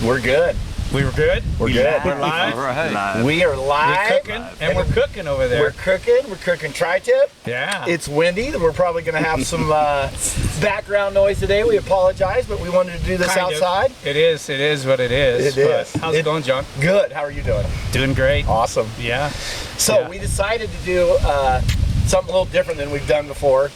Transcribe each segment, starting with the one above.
We're good. We were good? We're good. We're live? All right. We are live. We're cooking, and we're cooking over there. We're cooking tri-tip. Yeah. It's windy. We're probably going to have some background noise today. We apologize, but we wanted to do this Kind of. outside. It is what it is. It is. But how's it going, John? Good. How are you doing? Doing great. Awesome. Yeah. So Yeah. we decided to do something a little different than we've done before.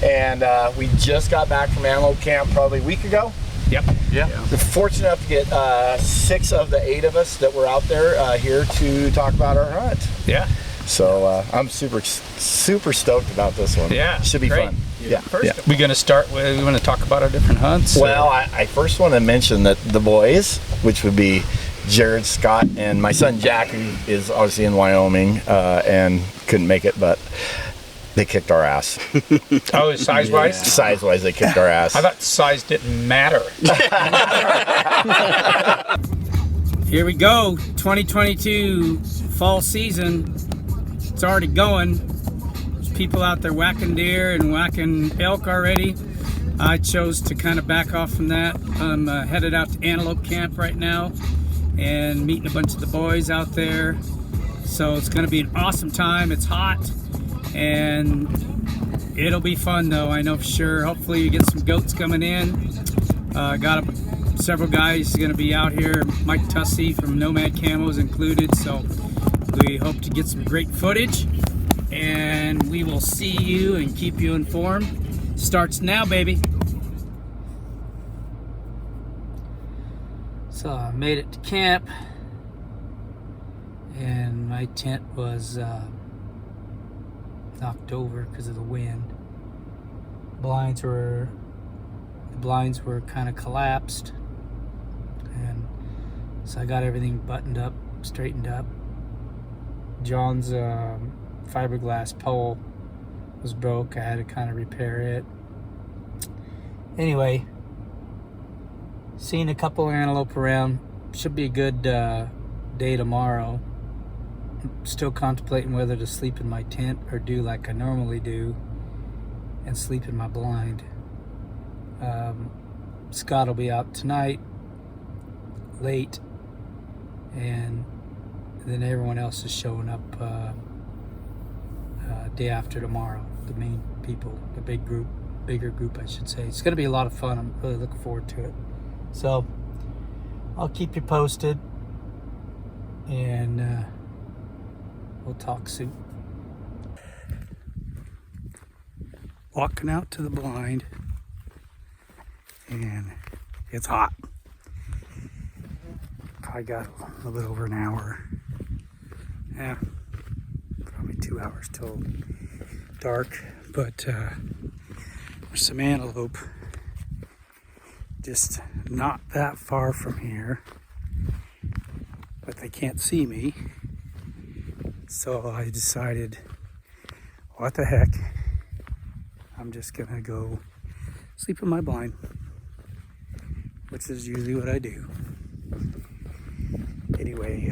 And we just got back from antelope camp probably a week ago. Yep. Yeah. We're fortunate enough to get 6 of the 8 of us that were out there here to talk about our hunt. Yeah. So I'm super stoked about this one. Yeah. Should be great. fun. Yeah. First, we're going to start with, we want to talk about our different hunts. Well, I first want to mention that the boys, which would be Jared, Scott, and my son Jack, who is obviously in Wyoming and couldn't make it, but they kicked our ass. Oh, size-wise? Yeah. Size-wise, they kicked our ass. I thought size didn't matter. Here we go, 2022 fall season. It's already going. There's people out there whacking deer and whacking elk already. I chose to kind of back off from that. I'm headed out to antelope camp right now and meeting a bunch of the boys out there. So it's going to be an awesome time. It's hot and it'll be fun though, I know for sure. Hopefully you get some goats coming in. Got several guys going to be out here. Mike Tussey from Nomad Camos included. So we hope to get some great footage and we will see you and keep you informed. Starts now, baby. So I made it to camp and my tent was knocked over because of the wind. The blinds were kind of collapsed, and so I got everything buttoned up, straightened up. John's fiberglass pole was broke. I had to kind of repair it. Anyway, seen a couple antelope around. Should be a good day tomorrow. Still contemplating whether to sleep in my tent or do like I normally do and sleep in my blind. Scott will be out tonight late, and then everyone else is showing up day after tomorrow. The main people, the bigger group I should say. It's going to be a lot of fun. I'm really looking forward to it. So I'll keep you posted, and we'll talk soon. Walking out to the blind, and it's hot. Probably got a little bit over an hour. Yeah, probably 2 hours till dark. But there's some antelope just not that far from here, but they can't see me. So I decided, what the heck, I'm just gonna go sleep in my blind, which is usually what I do. Anyway,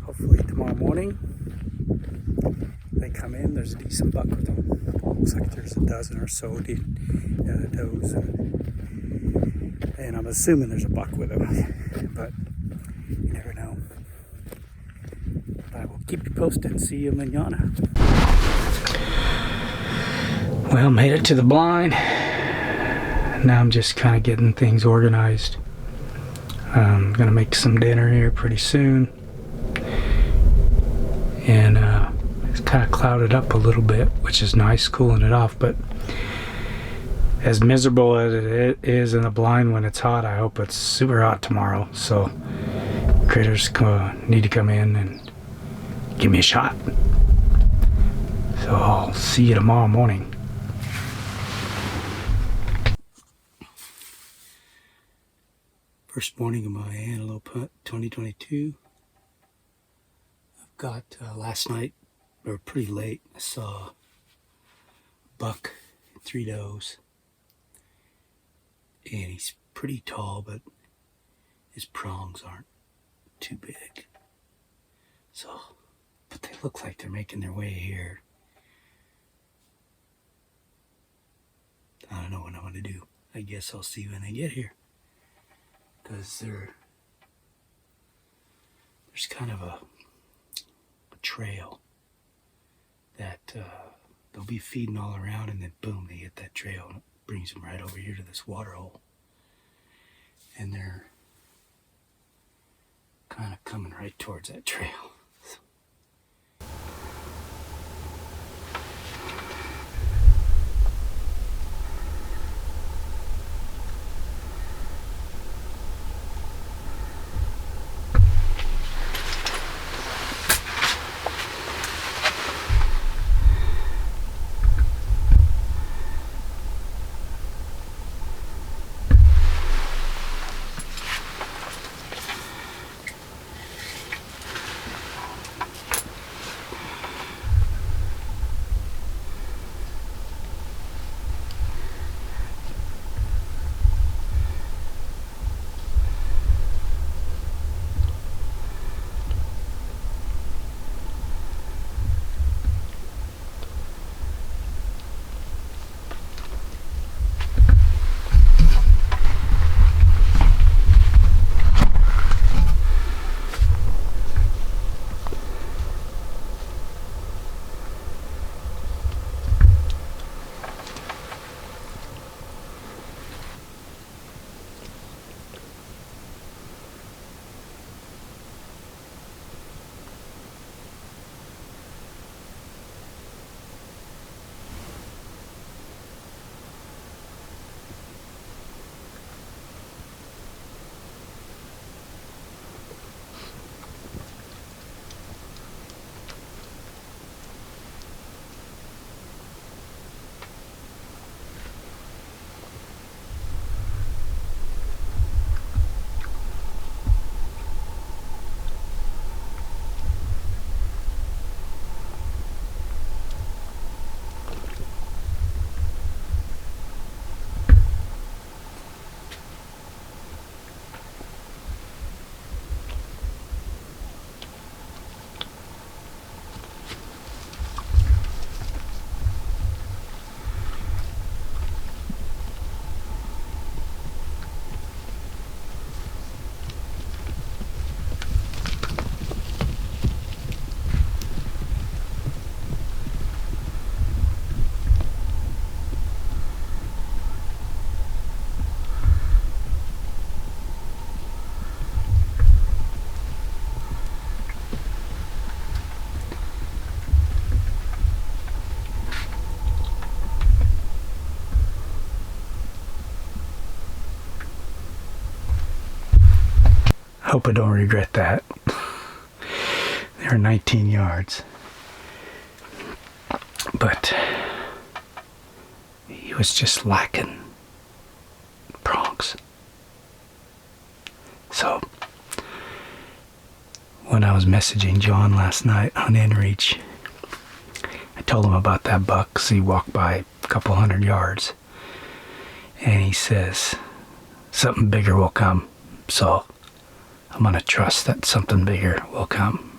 hopefully tomorrow morning they come in. There's a decent buck with them. Looks like there's a dozen or so does, and I'm assuming there's a buck with them, but you never know. I will keep you posted and see you manana. Well, made it to the blind. Now I'm just kind of getting things organized. I'm gonna make some dinner here pretty soon. And it's kind of clouded up a little bit, which is nice, cooling it off. But as miserable as it is in the blind when it's hot, I hope it's super hot tomorrow. So critters need to come in and give me a shot. So I'll see you tomorrow morning. First morning of my antelope hunt 2022. I've got last night, or pretty late, I saw a buck and 3 does. And he's pretty tall, but his prongs aren't too big. So, but they look like they're making their way here. I don't know what I'm going to do. I guess I'll see when they get here. because there's kind of a trail that they'll be feeding all around, and then boom, they hit that trail and it brings them right over here to this water hole. And they're kind of coming right towards that trail. Hope I don't regret that. They're 19 yards. But he was just lacking prongs. So when I was messaging John last night on inReach, I told him about that buck because he walked by a couple 100 yards. And he says, something bigger will come. So I'm going to trust that something bigger will come.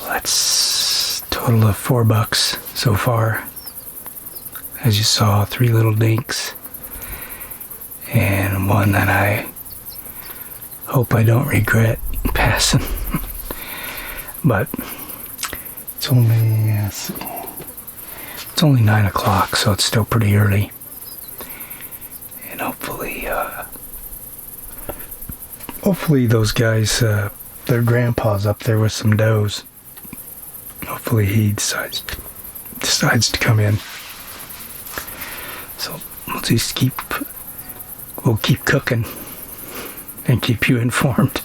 That's a total of $4 so far. As you saw, 3 little dinks and one that I hope I don't regret passing. But it's only it's only 9 o'clock, so it's still pretty early. And hopefully those guys, their grandpa's up there with some does. Hopefully he decides to come in. So we'll keep cooking and keep you informed.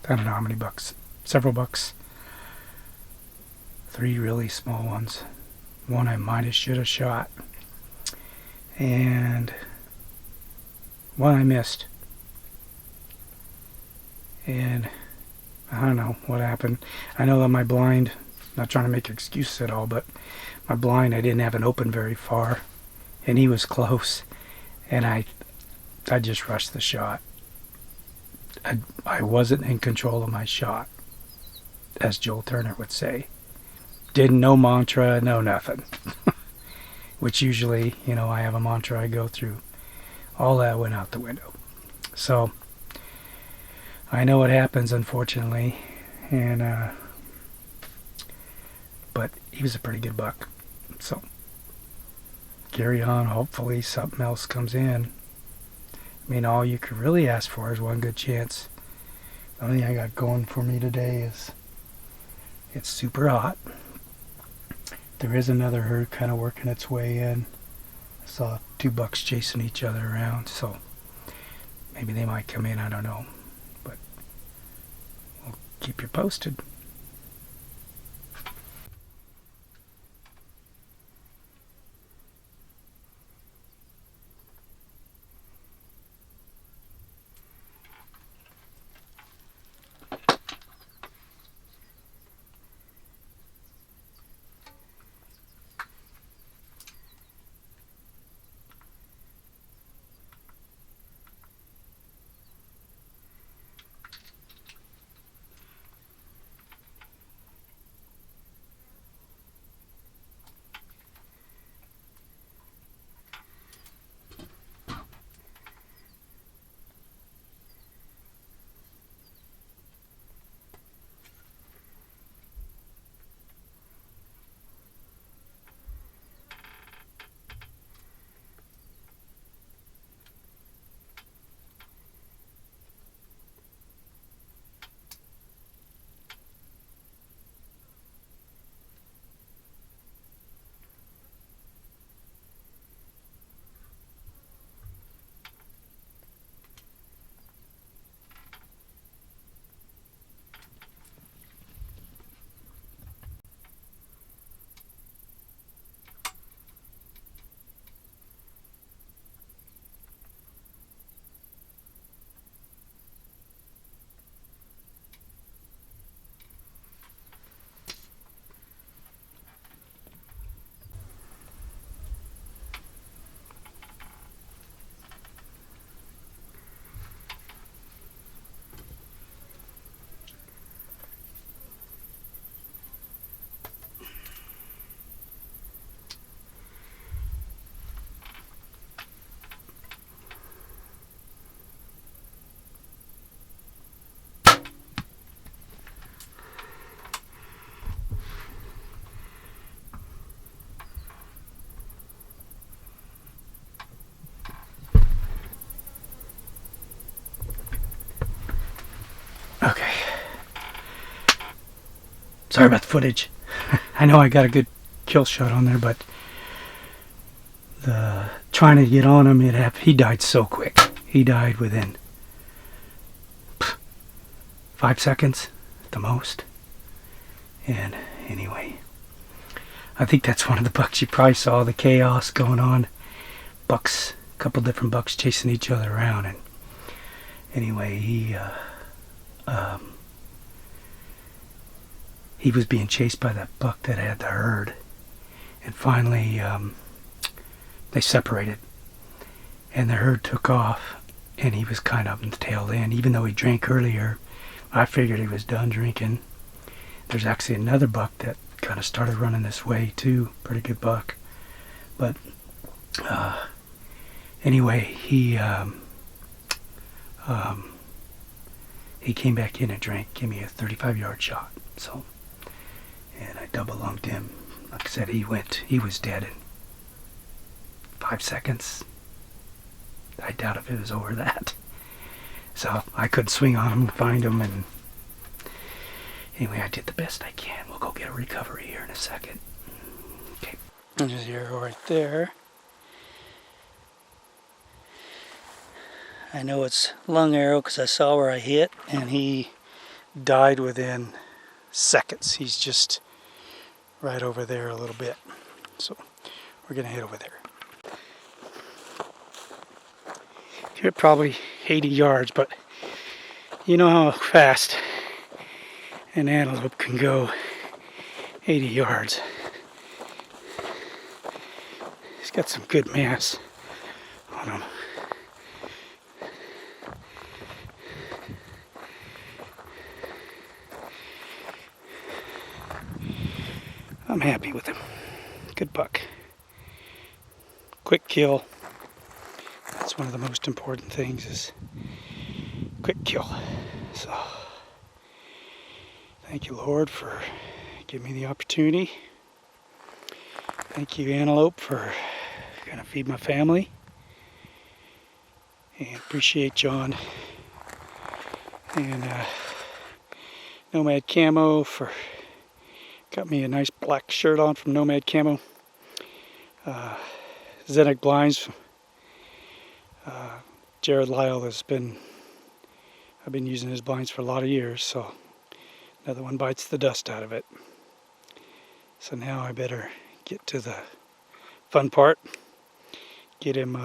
I don't know how many bucks, several bucks. 3 really small ones. One I might have should have shot. And one I missed. And I don't know what happened. I know that my blind, not trying to make excuses at all, but my blind, I didn't have it open very far. And he was close. And I just rushed the shot. I wasn't in control of my shot, as Joel Turner would say. Didn't know mantra, no nothing. Which usually, you know, I have a mantra I go through. All that went out the window. So, I know what happens, unfortunately. And, but he was a pretty good buck. So, carry on. Hopefully something else comes in. I mean, all you could really ask for is one good chance. The only thing I got going for me today is it's super hot. There is another herd kind of working its way in. I saw 2 bucks chasing each other around, so maybe they might come in, I don't know. But we'll keep you posted. Okay. Sorry about the footage. I know I got a good kill shot on there, but the trying to get on him, he died so quick. He died within 5 seconds at the most. And anyway, I think that's one of the bucks you probably saw, the chaos going on. Bucks, a couple different bucks chasing each other around. And anyway, he was being chased by that buck that had the herd. And finally, they separated. And the herd took off. And he was kind of in the tail end. Even though he drank earlier, I figured he was done drinking. There's actually another buck that kind of started running this way too. Pretty good buck. But anyway, he came back in and drank, gave me a 35-yard shot. So, and I double lunged him. Like I said, he was dead in 5 seconds. I doubt if it was over that. So I couldn't swing on him and find him, and anyway, I did the best I can. We'll go get a recovery here in a second. Okay. There's the arrow right there. I know it's lung arrow because I saw where I hit, and died within seconds. He's just right over there a little bit. So we're going to head over there. You're probably 80 yards, but you know how fast an antelope can go 80 yards. He's got some good mass on him. I'm happy with him. Good buck. Quick kill. That's one of the most important things, is quick kill. So, thank you, Lord, for giving me the opportunity. Thank you, antelope, for gonna feed my family. And appreciate John and Nomad Camo for got me a nice black shirt on from Nomad Camo. Zenic blinds. Jared Lyle I've been using his blinds for a lot of years, so another one bites the dust out of it. So now I better get to the fun part. Get him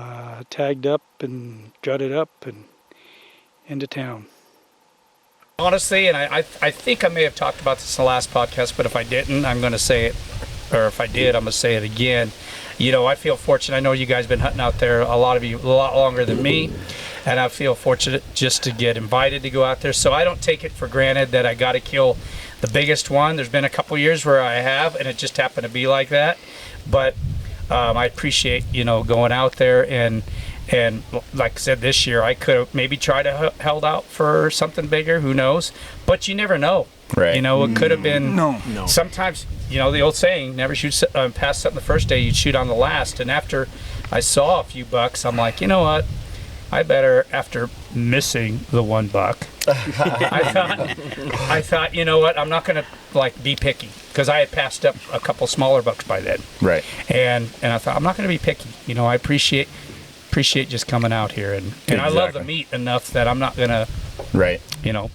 tagged up and gutted up and into town. Honestly, and I think I may have talked about this in the last podcast, but if I didn't, I'm going to say it, or if I did, I'm going to say it again. You know, I feel fortunate. I know you guys have been hunting out there, a lot of you, a lot longer than me, and I feel fortunate just to get invited to go out there. So I don't take it for granted that I got to kill the biggest one. There's been a couple years where I have, and it just happened to be like that. But I appreciate, you know, going out there, and like I said, this year I could have maybe tried to held out for something bigger. Who knows? But you never know. Right. You know, it could have been. No. Sometimes, you know, the old saying, never shoot past something the first day, you'd shoot on the last. And after I saw a few bucks, I'm like, you know what? I better, after missing the one buck, I thought, you know what? I'm not going to like be picky, because I had passed up a couple smaller bucks by then. Right. And I thought, I'm not going to be picky. You know, I appreciate just coming out here, and I love the meat enough that I'm not going to, Right. you know,